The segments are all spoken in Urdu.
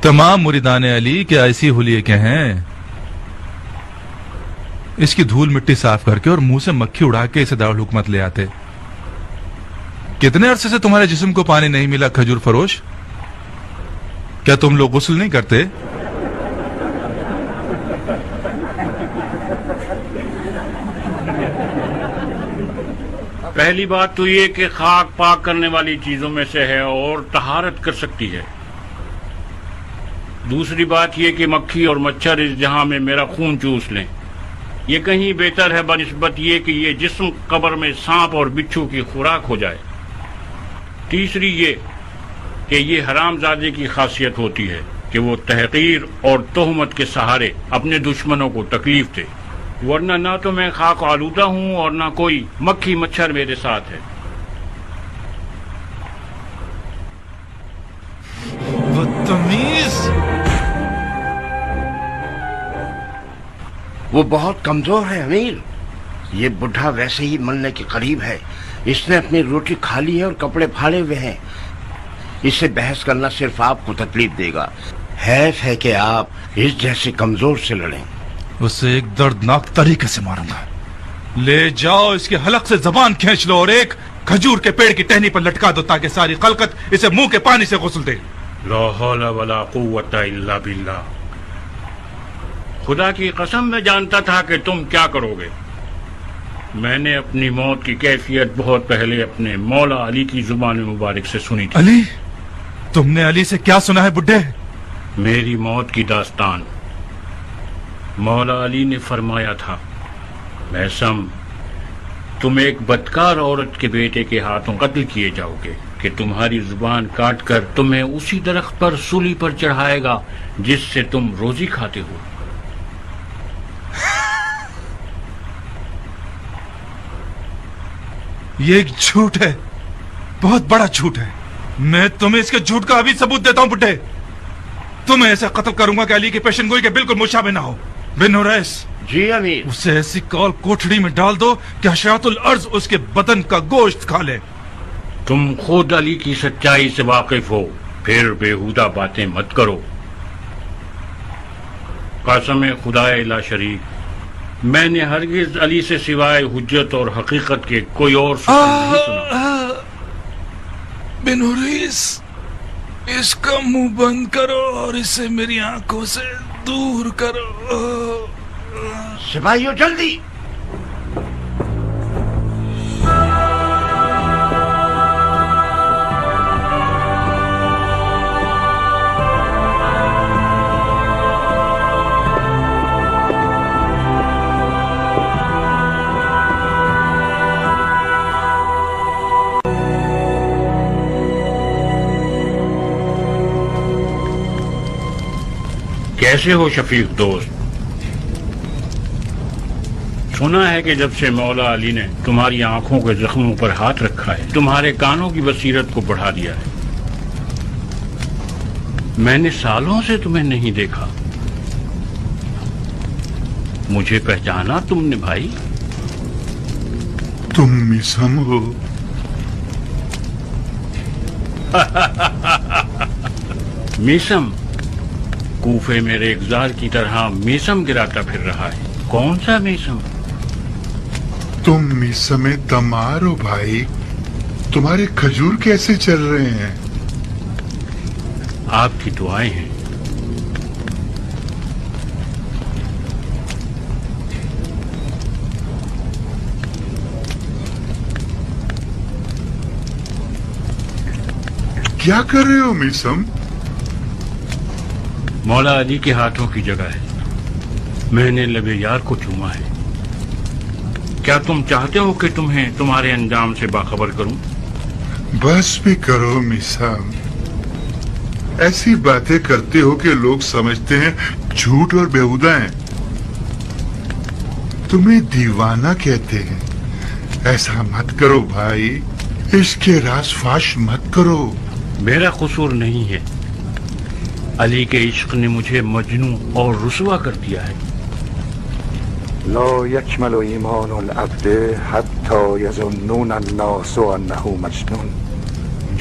تمام مریدان علی کے ایسی حلیے کے ہیں، اس کی دھول مٹی صاف کر کے اور منہ سے مکھی اڑا کے اسے دارالحکومت لے آتے۔ کتنے عرصے سے تمہارے جسم کو پانی نہیں ملا کھجور فروش؟ کیا تم لوگ غسل نہیں کرتے؟ پہلی بات تو یہ کہ خاک پاک کرنے والی چیزوں میں سے ہے اور طہارت کر سکتی ہے۔ دوسری بات یہ کہ مکھی اور مچھر اس جہاں میں میرا خون چوس لیں، یہ کہیں بہتر ہے بنسبت یہ کہ یہ جسم قبر میں سانپ اور بچھو کی خوراک ہو جائے۔ تیسری یہ کہ یہ حرام زادے کی خاصیت ہوتی ہے کہ وہ تحقیر اور تہمت کے سہارے اپنے دشمنوں کو تکلیف دے، ورنہ نہ تو میں خاک آلودہ ہوں اور نہ کوئی مکھی مچھر میرے ساتھ ہے۔ بدتمیز! وہ بہت کمزور ہے امیر، یہ بڈھا ویسے ہی مرنے کے قریب ہے، اس نے اپنی روٹی کھا لی ہے اور کپڑے پھاڑے ہوئے ہیں، اس سے بحث کرنا صرف آپ کو تکلیف دے گا، حیف ہے کہ آپ اس جیسے کمزور سے لڑیں۔ اسے ایک دردناک طریقے سے ماروں گا، لے جاؤ اس کے حلق سے زبان کھینچ لو اور ایک کھجور کے پیڑ کی ٹہنی پر لٹکا دو تاکہ ساری خلقت اسے منہ کے پانی سے غسل دے۔ لا حول ولا قوت الا باللہ، خدا کی قسم میں جانتا تھا کہ تم کیا کرو گے۔ میں نے اپنی موت کی کیفیت بہت پہلے اپنے مولا علی کی زبان مبارک سے سنی تھی۔ علی؟ تم نے علی سے کیا سنا ہے بڈھے؟ میری موت کی داستان۔ مولا علی نے فرمایا تھا، میثم تم ایک بدکار عورت کے بیٹے کے ہاتھوں قتل کیے جاؤ گے کہ تمہاری زبان کاٹ کر تمہیں اسی درخت پر سولی پر چڑھائے گا جس سے تم روزی کھاتے ہو۔ یہ ایک جھوٹ ہے، بہت بڑا جھوٹ ہے۔ میں تمہیں اس کے جھوٹ کا ابھی ثبوت دیتا ہوں بڈھے۔ تمہیں ایسا قتل کروں گا کہ علی کی پیشن گوئی کے بالکل مشابہ نہ ہو۔ بن نوریس، جی امیر۔ اسے ایسی کال کوٹڑی میں ڈال دو کہ حشرات الارض اس کے بدن کا گوشت کھا لے۔ تم خود علی کی سچائی سے واقف ہو، پھر بےہودہ باتیں مت کرو۔ قسم خدا لا شریک، میں نے ہرگز علی سے سوائے حجت اور حقیقت کے کوئی اور سخن نہیں سنا۔ بن نوریس، اس کا منہ بند کرو اور اسے میری آنکھوں سے دور کرو۔ سپاہیوں جلدی! کیسے ہو شفیق دوست؟ سنا ہے کہ جب سے مولا علی نے تمہاری آنکھوں کے زخموں پر ہاتھ رکھا ہے، تمہارے کانوں کی بصیرت کو بڑھا دیا ہے۔ میں نے سالوں سے تمہیں نہیں دیکھا، مجھے پہچانا تم نے بھائی؟ تم میثم ہو؟ میثم کوفے میں ریگزار کی طرح میثم گراتا پھر رہا ہے۔ کون سا میثم؟ تم میثم دمار ہو بھائی، تمہارے کھجور کیسے چل رہے ہیں؟ آپ کی دعائیں ہیں۔ کیا کر رہے ہو میثم؟ مولا علی کے ہاتھوں کی جگہ ہے، میں نے لب یار کو چوما ہے۔ کیا تم چاہتے ہو کہ تمہیں تمہارے انجام سے باخبر کروں؟ بس بھی کرو میثم، ایسی باتیں کرتے ہو کہ لوگ سمجھتے ہیں جھوٹ اور بیہودہ ہیں، تمہیں دیوانہ کہتے ہیں۔ ایسا مت کرو بھائی، اس کے راز فاش مت کرو۔ میرا قصور نہیں ہے، علی کے عشق نے مجھے مجنون اور رسوا کر دیا ہے۔ لا يكمل ایمان العبد حتی یظنون الناس انه مجنون۔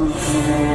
ہوں